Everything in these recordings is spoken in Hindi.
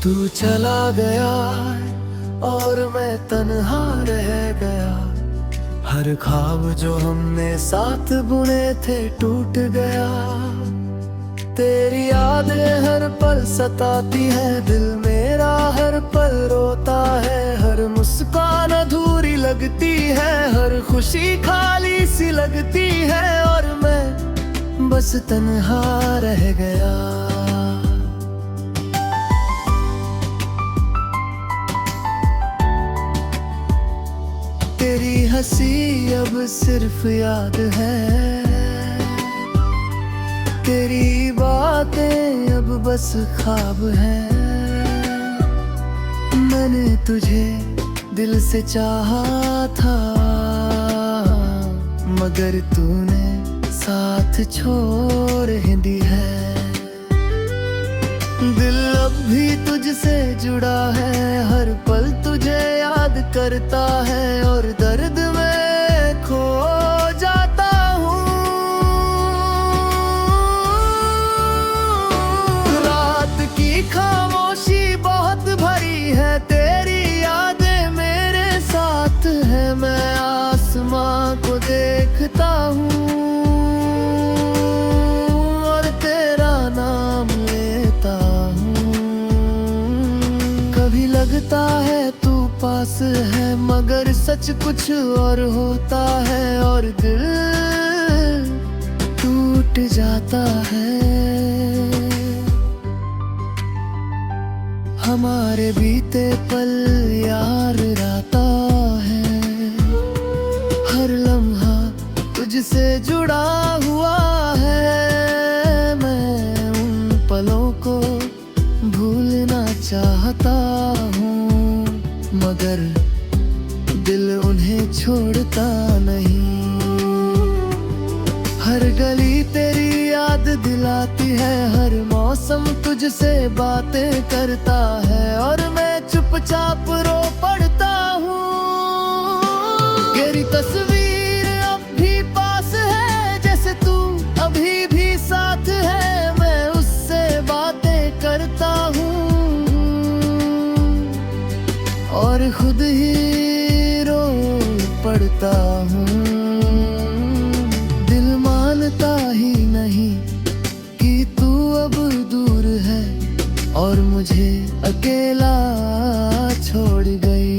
तू चला गया और मैं तन्हा रह गया। हर ख्वाब जो हमने साथ बुने थे टूट गया। तेरी यादें हर पल सताती है, दिल मेरा हर पल रोता है। हर मुस्कान अधूरी लगती है, हर खुशी खाली सी लगती है। और मैं बस तन्हा रह गया। तेरी हंसी अब सिर्फ याद है, तेरी बातें अब बस ख्वाब हैं। मैंने तुझे दिल से चाहा था, मगर तूने साथ छोड़ ही दी है। दिल अब भी तुझसे जुड़ा है, हर पल तुझे याद करता है। और दर्द में खो जाता हूँ। रात की खामोशी बहुत भरी है, तेरी यादें मेरे साथ है। मैं आसमां को देखता हूँ और तेरा नाम लेता हूँ। कभी लगता है तू पास है, मगर सच कुछ और होता है। और दिल टूट जाता है। हमारे बीते पल यार राता है, हर लम्हा तुझसे जुड़ा हुआ है। मैं उन पलों को भूलना चाहता हूँ, मगर दिल उन्हें छोड़ता नहीं। हर गली तेरी याद दिलाती है, हर मौसम तुझसे बातें करता है। और मैं चुपचाप रो पड़ता हूँ। तेरी तस्वीर अब भी पास है, जैसे तू अभी भी साथ है। मैं उससे बातें करता हूँ और खुद ही रो पड़ता हूँ। दिल मानता ही नहीं कि तू अब दूर है और मुझे अकेला छोड़ गई।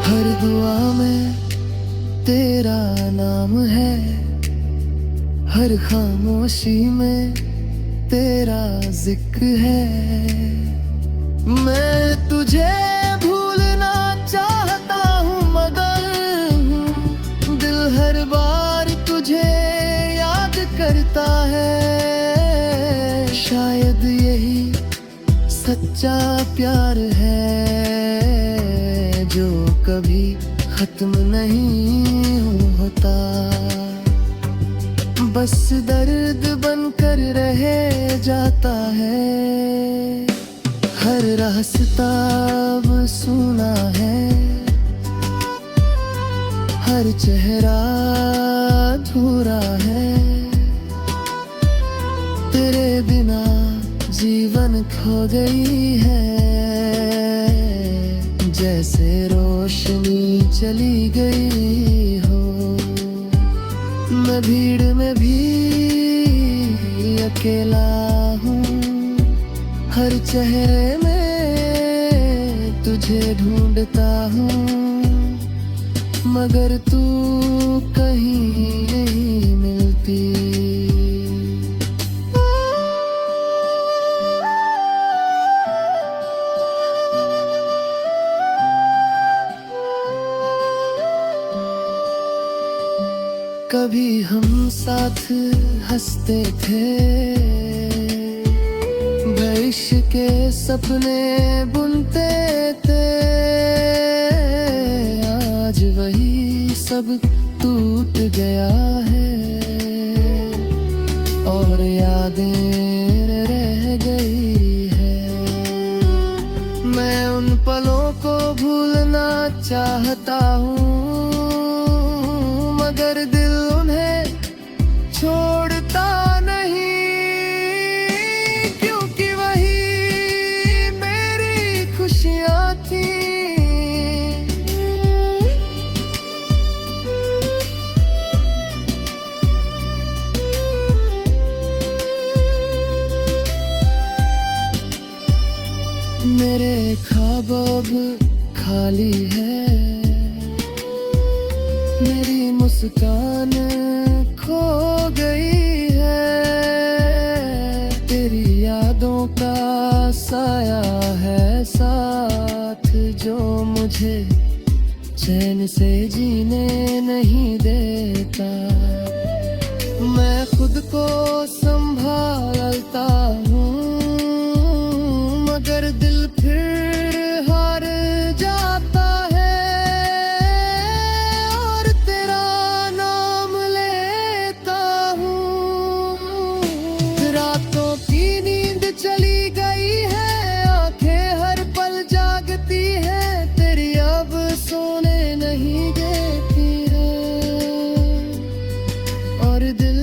हर दुआ में तेरा नाम है, हर खामोशी में तेरा जिक्र है। मैं तुझे भूलना चाहता हूँ, मगर दिल हर बार तुझे याद करता है। शायद यही सच्चा प्यार है, जो कभी खत्म नहीं होता। बस दर्द बनकर रह जाता है। हर रास्ता अब सुना है, हर चेहरा अधूरा है। तेरे बिना जीवन खो गई है, जैसे रोशनी चली गई हो। मैं भीड़ में भी अकेला हूँ, हर चेहरे में तुझे ढूंढता हूँ, मगर तू कहीं नहीं मिलती। कभी हम साथ हंसते थे, भविष्य के सपने बुनते थे। आज वही सब टूट गया है और यादें रह गई है। मैं उन पलों को भूलना चाहता हूँ, मगर दिल उन्हें छोड़ता नहीं, क्योंकि वही मेरी खुशियाँ थी। मेरे ख्वाब अब खाली है, मेरी मुस्कान खो गई है, तेरी यादों का साया है साथ, जो मुझे चैन से जीने नहीं देता। मैं खुद को संभालता हूँ, मगर दिल फिर हार जाता है, और तेरा नाम लेता हूँ। रातों की नींद चली गई है, आंखें हर पल जागती है, तेरी अब सोने नहीं देती है, और दिल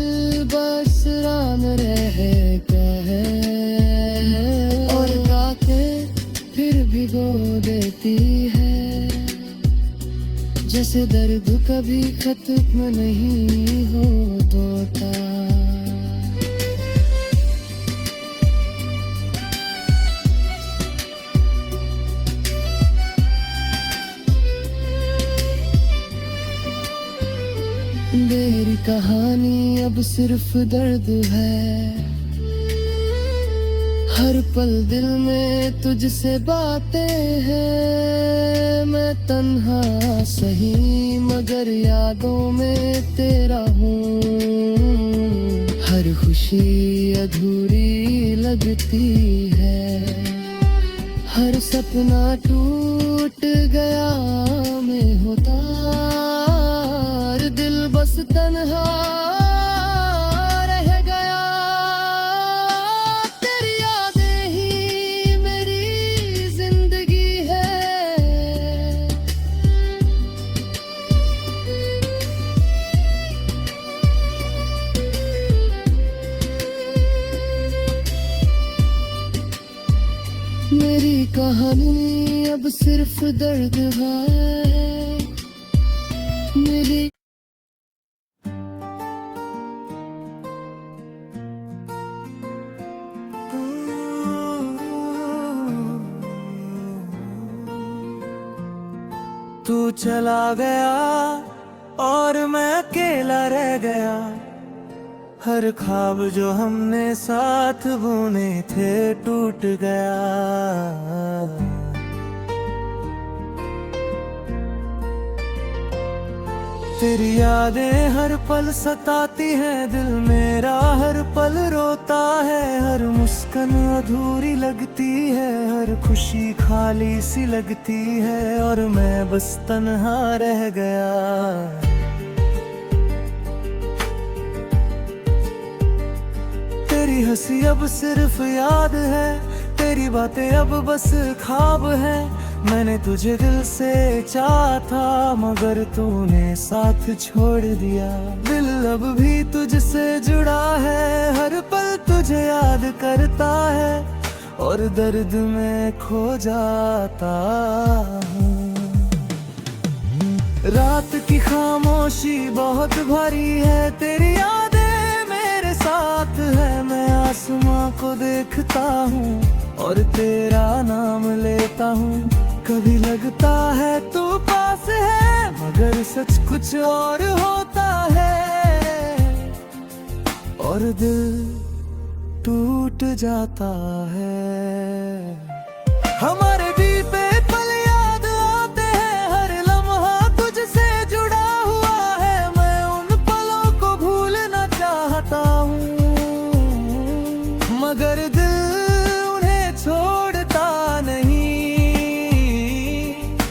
बस राम रह गया है, और फिर भिगो देती है, जैसे दर्द कभी खत्म नहीं होता। मेरी कहानी अब सिर्फ दर्द है, हर पल दिल में तुझसे बातें हैं। मैं तन्हा सही मगर यादों में तेरा हूँ, हर खुशी अधूरी लगती है, हर सपना टूट गया मैं होता, दिल बस तन्हा रह गया। तेरी यादें ही मेरी जिंदगी है, मेरी कहानी अब सिर्फ दर्द है, मेरी तू चला गया और मैं अकेला रह गया, हर ख्वाब जो हमने साथ बुने थे टूट गया। तेरी यादें हर पल सताती हैं, दिल मेरा हर पल रोता है, हर मुस्कान अधूरी लगती है, हर खुशी खाली सी लगती है, और मैं बस तन्हा रह गया। तेरी हंसी अब सिर्फ याद है, तेरी बातें अब बस ख्वाब है, मैंने तुझे दिल से चाहा था मगर तूने साथ छोड़ दिया। दिल अब भी तुझसे जुड़ा है, हर पल तुझे याद करता है, और दर्द में खो जाता हूँ। रात की खामोशी बहुत भारी है, तेरी यादें मेरे साथ है, मैं आसमां को देखता हूँ और तेरा नाम लेता हूँ। कभी लगता है तू पास है मगर सच कुछ और होता है, और दिल टूट जाता है। हमारे बीते पल याद आते हैं, हर लम्हा तुझसे जुड़ा हुआ है, मैं उन पलों को भूलना चाहता हूँ मगर दिल उन्हें छोड़ता नहीं।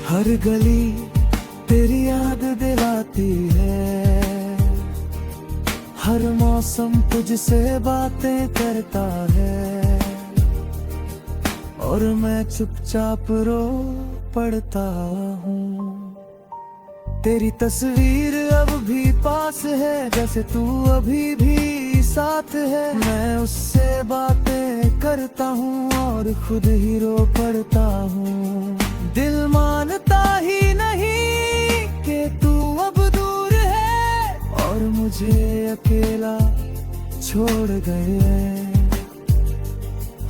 हर गली तेरी याद दिलाती है, हर मौसम तुझसे बातें करता है, और मैं चुपचाप रो पड़ता हूँ। तेरी तस्वीर अब भी पास है, जैसे तू अभी भी साथ है। मैं उससे बातें करता हूँ और खुद ही रो पड़ता हूँ। दिल मानता ही नहीं कि तू अब दूर है और मुझे अकेला छोड़ गए।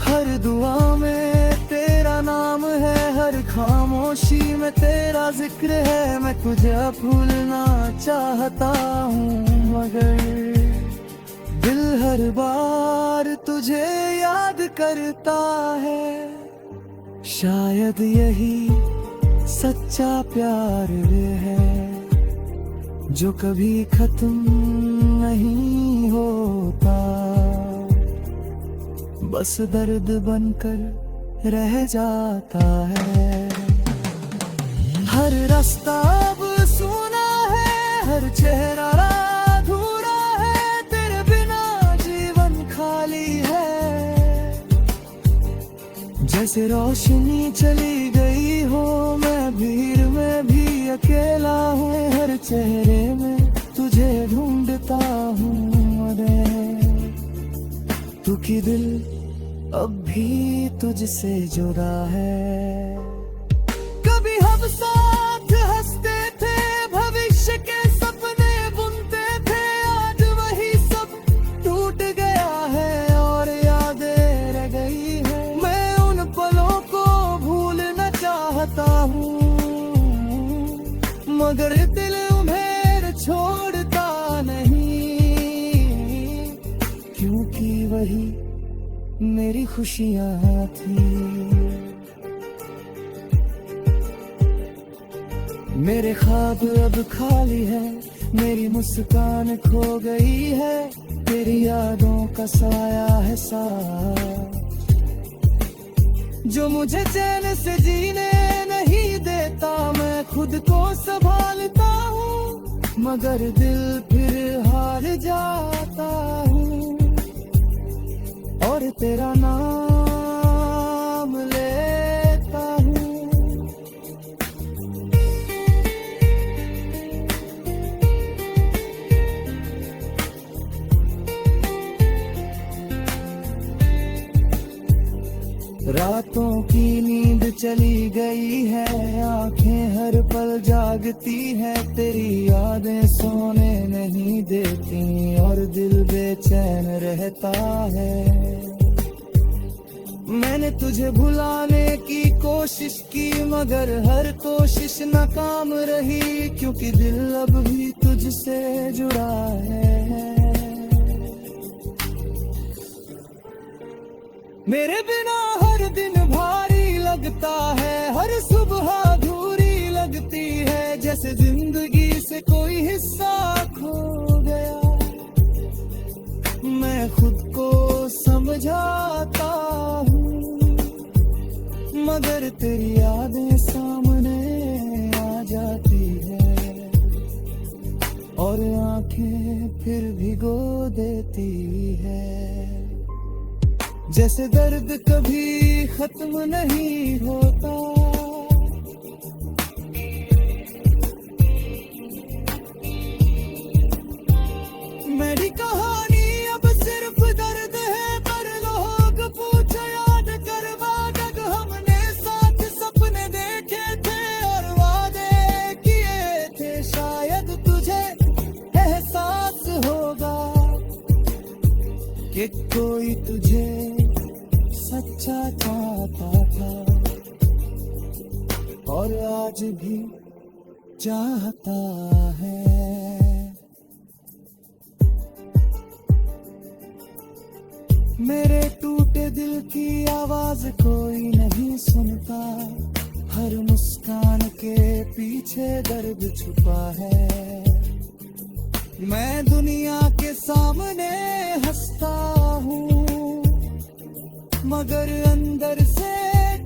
हर दुआ में तेरा नाम है, हर खामोशी में तेरा जिक्र है। मैं तुझे भूलना चाहता हूँ, मगर दिल हर बार तुझे याद करता है। शायद यही सच्चा प्यार है जो कभी खत्म नहीं होता, बस दर्द बनकर रह जाता है। हर रास्ता अब सूना है, हर चेहरा अधूरा है। तेरे बिना जीवन खाली है, जैसे रोशनी चली गई हो। मैं भीड़ में भी अकेला हूँ, हर चेहरे में तुझे ढूंढता हूँ। तू की दिल अब भी तुझसे जुड़ा है। कभी हम साथ हंसते थे, भविष्य के सपने बुनते थे। आज वही सब टूट गया है और यादें रह गई है। मैं उन पलों को भूलना चाहता हूँ, मगर दिल उन्हें छोड़ता नहीं, क्योंकि वही मेरी खुशियाँ थी। मेरे ख्वाब अब खाली है, मेरी मुस्कान खो गई है। तेरी यादों का साया है साथ, जो मुझे चैन से जीने नहीं देता। मैं खुद को संभालता हूँ, मगर दिल फिर हार जाता हूँ और तेरा नाम लेता हूँ। रातों की नींद चली गई है, आंखें हर पल जागती है। तेरी यादें सोने नहीं देती और दिल बेचैन रहता है। मैंने तुझे भुलाने की कोशिश की, मगर हर कोशिश नाकाम रही, क्योंकि दिल अब भी तुझसे जुड़ा है। मेरे बिना हर दिन भारी लगता है, हर सुबह अधूरी लगती है। जैसे जिंदगी से कोई हिस्सा खो गया। मैं खुद को समझाता हूँ, मगर तेरी यादें सामने आ जाती है और आंखें फिर भिगो देती है। जैसे दर्द कभी खत्म नहीं होता। मेरी कहानी अब सिर्फ दर्द है, पर लोग पूछे याद करवा जब हमने साथ सपने देखे थे और वादे किए थे। शायद तुझे एहसास होगा कि कोई तुझे सच्चा चाहता था और आज भी चाहता है। मेरे टूटे दिल की आवाज कोई नहीं सुनता। हर मुस्कान के पीछे दर्द छुपा है। मैं दुनिया के सामने हंसता हूँ, मगर अंदर से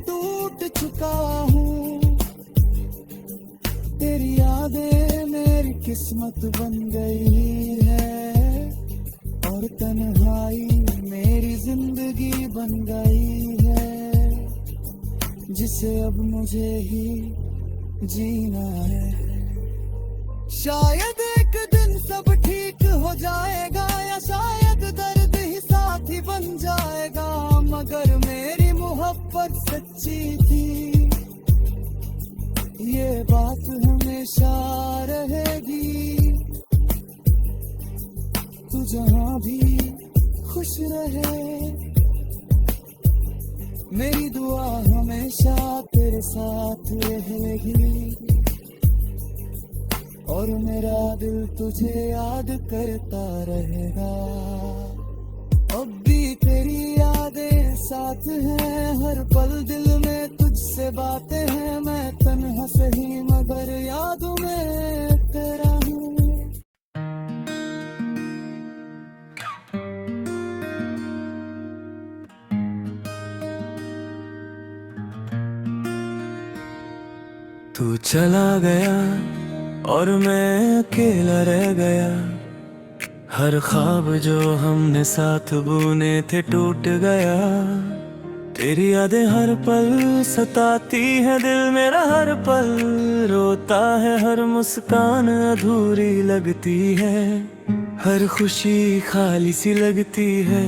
टूट चुका हूँ। तेरी यादें मेरी किस्मत बन गई है और तन्हाई मेरी जिंदगी बन गई है। जिसे अब मुझे ही जीना है। शायद एक दिन सब ठीक हो जाएगा, या शायद दर्द ही साथी बन जाएगा, मगर मेरी मोहब्बत सच्ची थी, ये बात हमेशा रहेगी। तू जहाँ भी खुश रहे, मेरी दुआ हमेशा तेरे साथ रहेगी, और मेरा दिल तुझे याद करता रहेगा। अब भी तेरी यादें साथ हैं, हर पल दिल में तुझसे बातें हैं। मैं तन्हा सही मगर यादों में तेरा हूँ। तू चला गया और मैं अकेला रह गया, हर ख्वाब जो हमने साथ बुने थे टूट गया। तेरी यादें हर पल सताती है दिल मेरा, हर पल रोता है, हर मुस्कान अधूरी लगती है, हर खुशी खाली सी लगती है,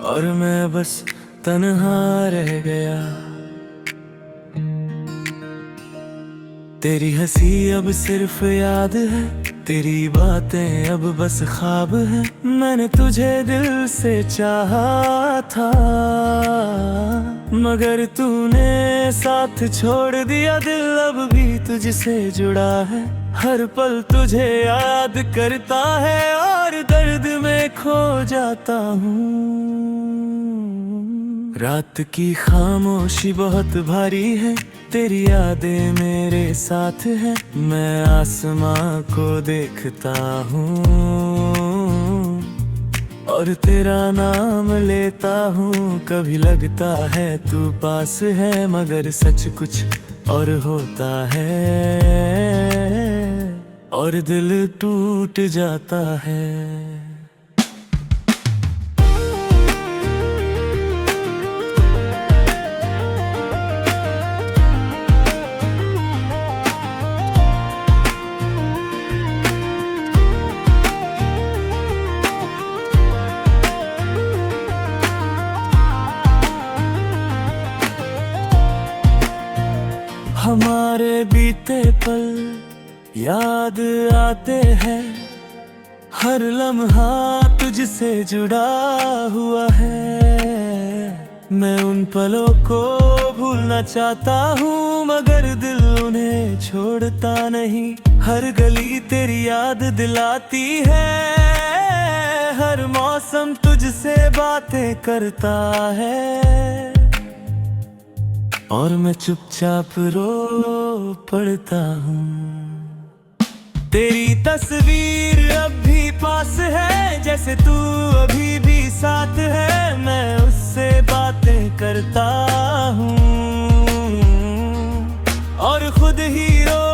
और मैं बस तन्हा रह गया। तेरी हंसी अब सिर्फ याद है, तेरी बातें अब बस ख्वाब है। मैंने तुझे दिल से चाहा था, मगर तूने साथ छोड़ दिया। दिल अब भी तुझसे जुड़ा है, हर पल तुझे याद करता है, और दर्द में खो जाता हूँ। रात की खामोशी बहुत भारी है, तेरी यादें मेरे साथ है। मैं आसमां को देखता हूँ और तेरा नाम लेता हूँ। कभी लगता है तू पास है, मगर सच कुछ और होता है, और दिल टूट जाता है। हमारे बीते पल याद आते हैं, हर लम्हा तुझसे जुड़ा हुआ है। मैं उन पलों को भूलना चाहता हूँ, मगर दिल उन्हें छोड़ता नहीं। हर गली तेरी याद दिलाती है, हर मौसम तुझसे बातें करता है, और मैं चुपचाप रो पड़ता हूँ। तेरी तस्वीर अब भी पास है, जैसे तू अभी भी साथ है। मैं उससे बातें करता हूँ और खुद ही रो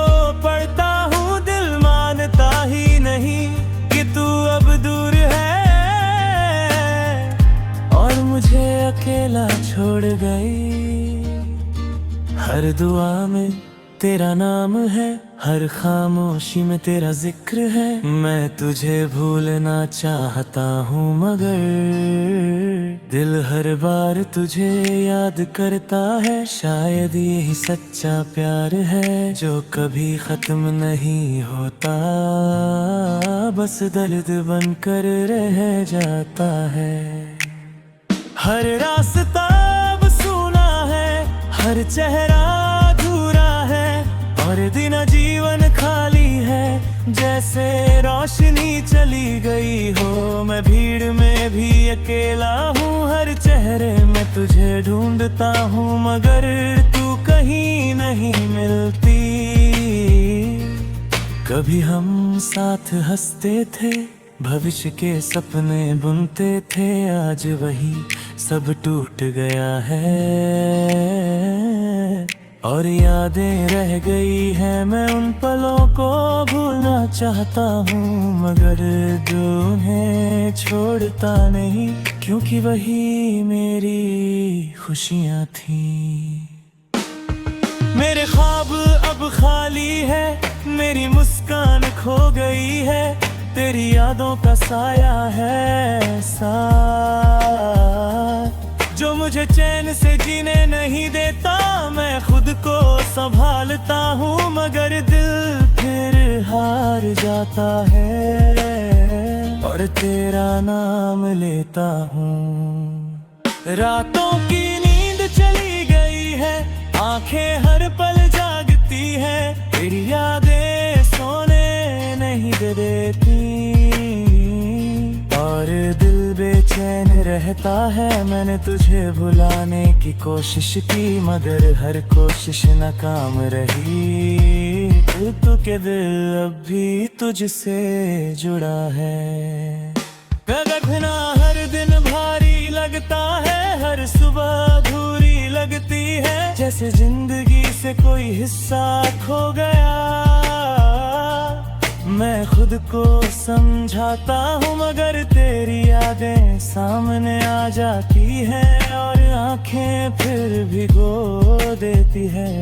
पड़ता हूँ। दिल मानता ही नहीं कि तू अब दूर है, और मुझे अकेला छोड़ गई। हर दुआ में तेरा नाम है, हर खामोशी में तेरा जिक्र है। मैं तुझे भूलना चाहता हूँ, मगर दिल हर बार तुझे याद करता है। शायद यही सच्चा प्यार है जो कभी खत्म नहीं होता, बस दर्द बनकर रह जाता है। हर रास्ता अब सूना है, हर चेहरा अधूरा है, और दिन जीवन खाली है, जैसे रोशनी चली गई हो। मैं भीड़ में भी अकेला हूँ, हर चेहरे में तुझे ढूंढता हूँ, मगर तू कहीं नहीं मिलती। कभी हम साथ हंसते थे, भविष्य के सपने बुनते थे, आज वही सब टूट गया है, और यादें रह गई हैं। मैं उन पलों को भूलना चाहता हूँ, मगर जो उन्हें छोड़ता नहीं, क्योंकि वही मेरी खुशियाँ थीं। मेरे ख्वाब अब खाली है, मेरी मुस्कान खो गई है, तेरी यादों का साया है साथ जो मुझे चैन से जीने नहीं देता। मैं खुद को संभालता हूँ मगर दिल फिर हार जाता है और तेरा नाम लेता हूँ। रातों की नींद चली गई है, आंखें हर पल जागती है, तेरी यादें सोने नहीं देती और दिल बेचैन रहता है। मैंने तुझे भुलाने की कोशिश की मगर हर कोशिश नाकाम रही। तू के दिल अब भी तुझसे जुड़ा है। रखना हर दिन भारी लगता है, हर सुबह अधूरी लगती है, जैसे जिंदगी से कोई हिस्सा खो गया। मैं खुद को समझाता हूँ मगर तेरी यादें सामने आ जाती है और आंखें फिर भिगो देती है।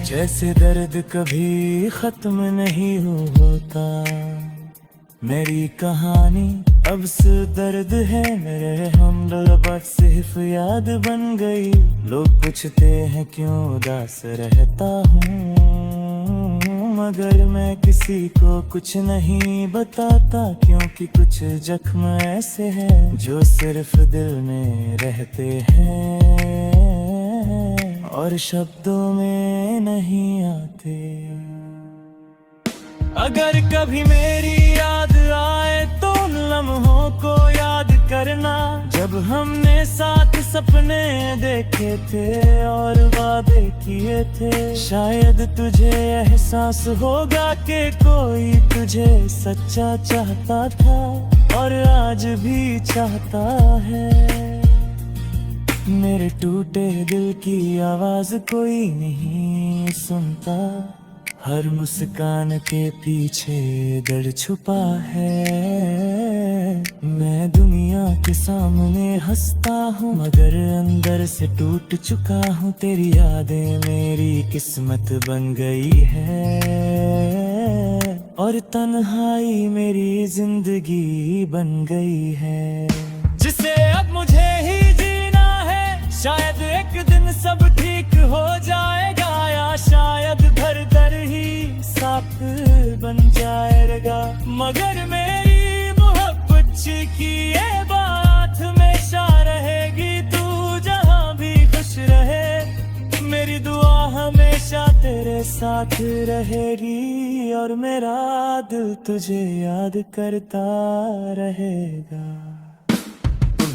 जैसे दर्द कभी खत्म नहीं होता, मेरी कहानी अब सिर्फ दर्द है। मेरे हमदर्द सिर्फ याद बन गई। लोग पूछते हैं क्यों उदास रहता हूँ मगर मैं किसी को कुछ नहीं बताता, क्योंकि कुछ जख्म ऐसे हैं जो सिर्फ दिल में रहते हैं और शब्दों में नहीं आते। अगर कभी मेरी याद आए तो उन लम्हों को याद करना जब हमने साथ सपने देखे थे और वादे किए थे। शायद तुझे एहसास होगा कि कोई तुझे सच्चा चाहता था और आज भी चाहता है। मेरे टूटे दिल की आवाज कोई नहीं सुनता, हर मुस्कान के पीछे दर्द छुपा है। मैं दुनिया के सामने हंसता हूँ मगर अंदर से टूट चुका हूँ। तेरी यादें मेरी किस्मत बन गई है और तन्हाई मेरी जिंदगी बन गई है, जिसे अब मुझे ही जीना है। शायद एक दिन सब ठीक हो जाएगा या शायद भर दर ही साथ बन जाएगा, मगर मेरी मोहब्बत की ये बात हमेशा रहेगी। तू जहाँ भी खुश रहे, मेरी दुआ हमेशा तेरे साथ रहेगी और मेरा दिल तुझे याद करता रहेगा।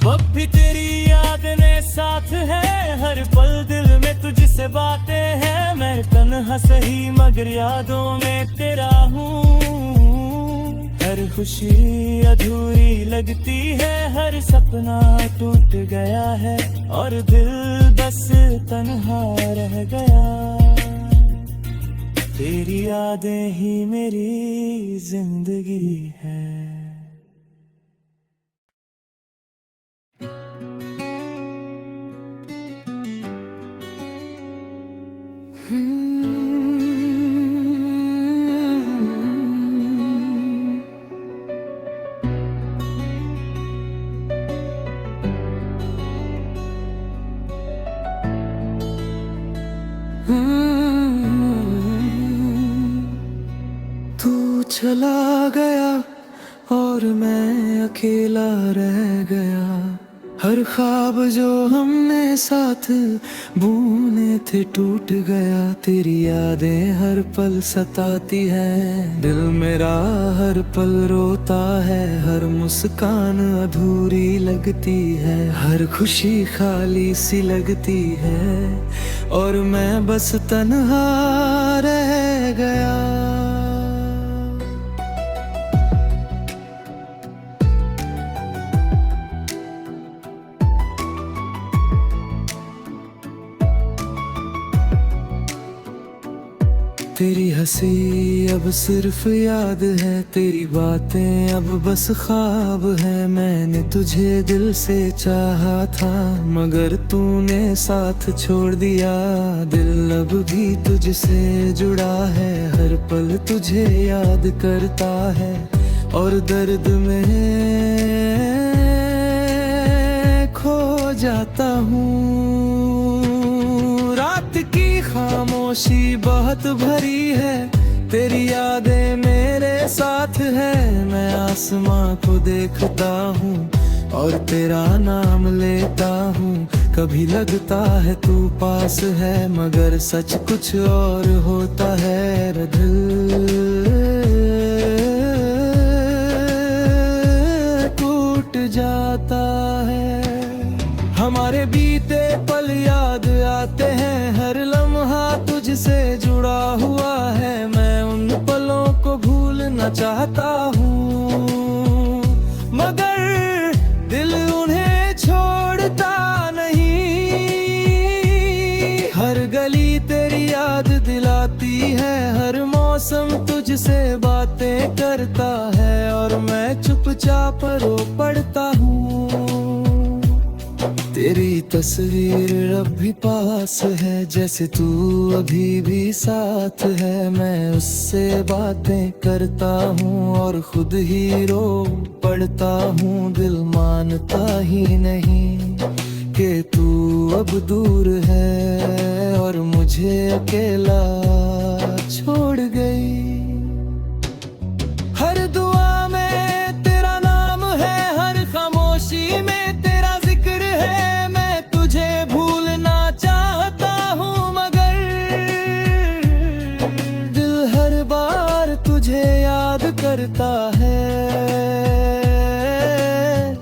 अब भी तेरी याद ने साथ है, हर पल दिल में तुझसे बातें हैं। मैं तन्हा सही मगर यादों में तेरा हूँ। हर खुशी अधूरी लगती है, हर सपना टूट गया है और दिल बस तन्हा रह गया। तेरी यादें ही मेरी जिंदगी है। तू चला गया और मैं अकेला रह गया। हर ख्वाब जो हमने साथ बुने थे टूट गया। तेरी यादें हर पल सताती है, दिल मेरा हर पल रोता है। हर मुस्कान अधूरी लगती है, हर खुशी खाली सी लगती है और मैं बस तन्हा रह गया। तेरी हंसी अब सिर्फ याद है, तेरी बातें अब बस ख्वाब है। मैंने तुझे दिल से चाहा था, मगर तूने साथ छोड़ दिया। दिल अब भी तुझसे जुड़ा है, हर पल तुझे याद करता है। और दर्द में खो जाता हूँ। रात की खामोशी बहुत भरी है, तेरी यादें मेरे साथ है। मैं आसमां को देखता हूँ और तेरा नाम लेता हूँ। कभी लगता है तू पास है, मगर सच कुछ और होता है। दिल टूट जाता है। हमारे बीते पल याद आते हैं, हर लम्हा तुझसे जुड़ा हुआ है। मैं उन पलों को भूलना चाहता हूँ, मगर दिल उन्हें छोड़ता नहीं। हर गली तेरी याद दिलाती है, हर मौसम तुझसे बातें करता है। और मैं चुपचाप रो पड़ता हूँ। तेरी तस्वीर अब भी पास है, जैसे तू अभी भी साथ है। मैं उससे बातें करता हूँ और खुद ही रो पड़ता हूँ। दिल मानता ही नहीं कि तू अब दूर है और मुझे अकेला छोड़ गई। हर दुआ में तेरा नाम है, हर खामोशी में तेरा जिक्र है। मैं तुझे भूलना चाहता हूँ, मगर दिल हर बार तुझे याद करता है।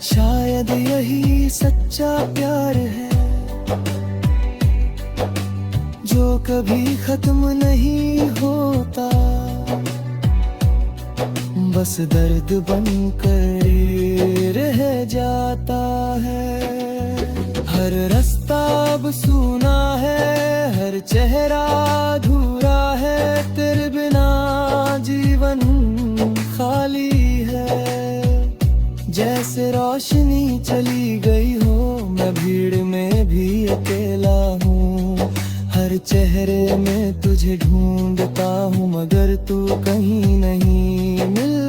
शायद यही सच्चा प्यार है, जो कभी खत्म नहीं होता, बस दर्द बनकर रह जाता है। हर रास्ता अब सूना है, हर चेहरा अधूरा है। तेरे बिना जीवन खाली है, जैसे रोशनी चली गई हो। मैं भीड़ में भी अकेला हूँ, हर चेहरे में तुझे ढूंढता हूँ, मगर तू कहीं नहीं मिलती।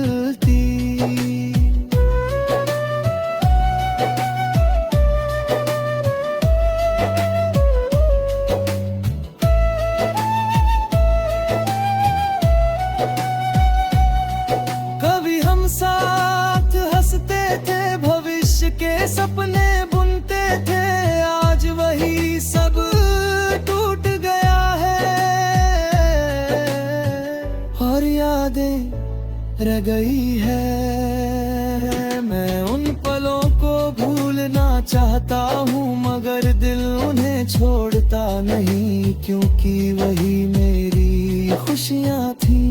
कभी हम साथ हंसते थे, भविष्य के सपने बुनते थे। आज वही सब टूट गया है और यादें रह गई है। मैं उन पलों को भूलना चाहता हूँ, मगर दिल उन्हें छोड़ता नहीं, क्योंकि वही मेरी खुशियाँ थी।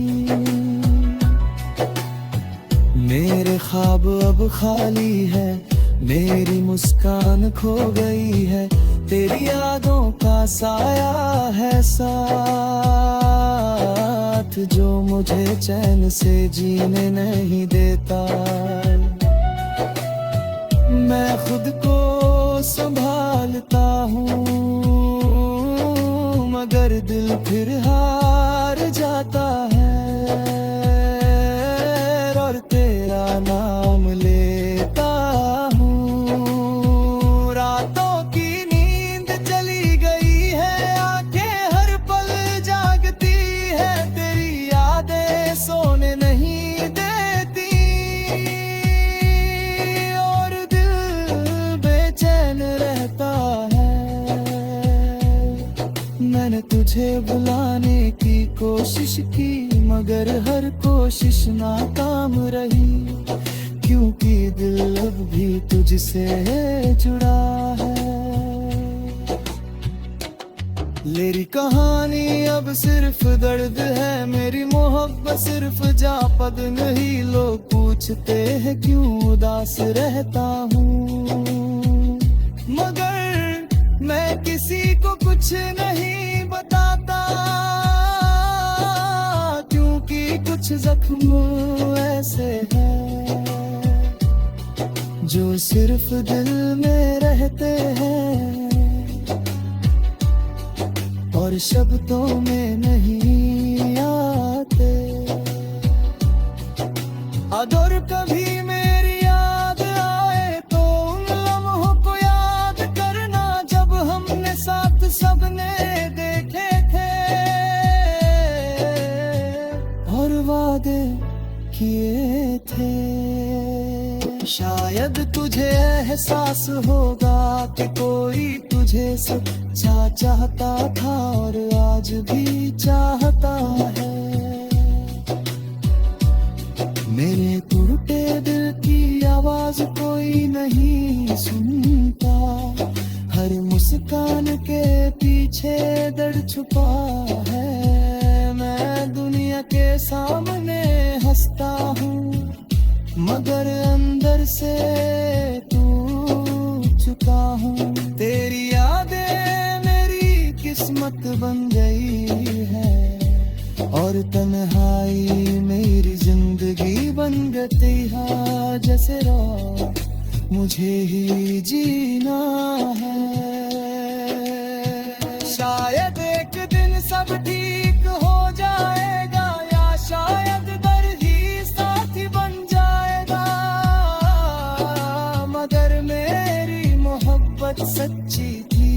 मेरे ख्वाब अब खाली है, मेरी मुस्कान खो गई है। तेरी यादों का साया है साथ, जो मुझे चैन से जीने नहीं देता। मैं खुद को संभालता हूँ, मगर दिल फिर हार जाता है। और तेरा नाम लेता हूँ। रातों की नींद चली गई है, आंखें हर पल जागती है। तेरी यादें सोने नहीं देती और दिल बेचैन रहता है। मैंने तुझे बुलाने की कोशिश की, मगर हर कोशिश नाकाम रही, क्योंकि दिल अब भी तुझसे जुड़ा है। मेरी कहानी अब सिर्फ दर्द है, मेरी मोहब्बत सिर्फ जा पद नहीं। लोग पूछते हैं क्यों उदास रहता हूँ, मगर मैं किसी को कुछ नहीं बताता। जख्म ऐसे हैं जो सिर्फ दिल में रहते हैं और शब्दों में नहीं आते। अगर कभी मेरी याद आए तो उन लम्हों को याद करना जब हमने साथ सबने देखे थे और वादे किए थे। शायद तुझे एहसास होगा कि कोई तुझे सच्चा चाहता था और आज भी चाहता है। मेरे टूटे दिल की आवाज कोई नहीं सुनता, हर मुस्कान के पीछे दर्द छुपा है। मैं दुनिया के सामने हंसता हूँ मगर अंदर से टूट चुका हूँ। तेरी यादें मेरी किस्मत बन गई है और तन्हाई मेरी जिंदगी बन गई है। जैसे रात मुझे ही जीना है। शायद एक दिन सब ठीक हो जाएगा या शायद दर्द ही साथी बन जाएगा, मगर मेरी मोहब्बत सच्ची थी।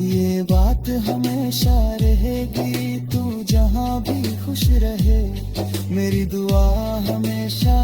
ये बात हमेशा रहेगी, तू जहाँ भी खुश रहे। मेरी दुआ हमेशा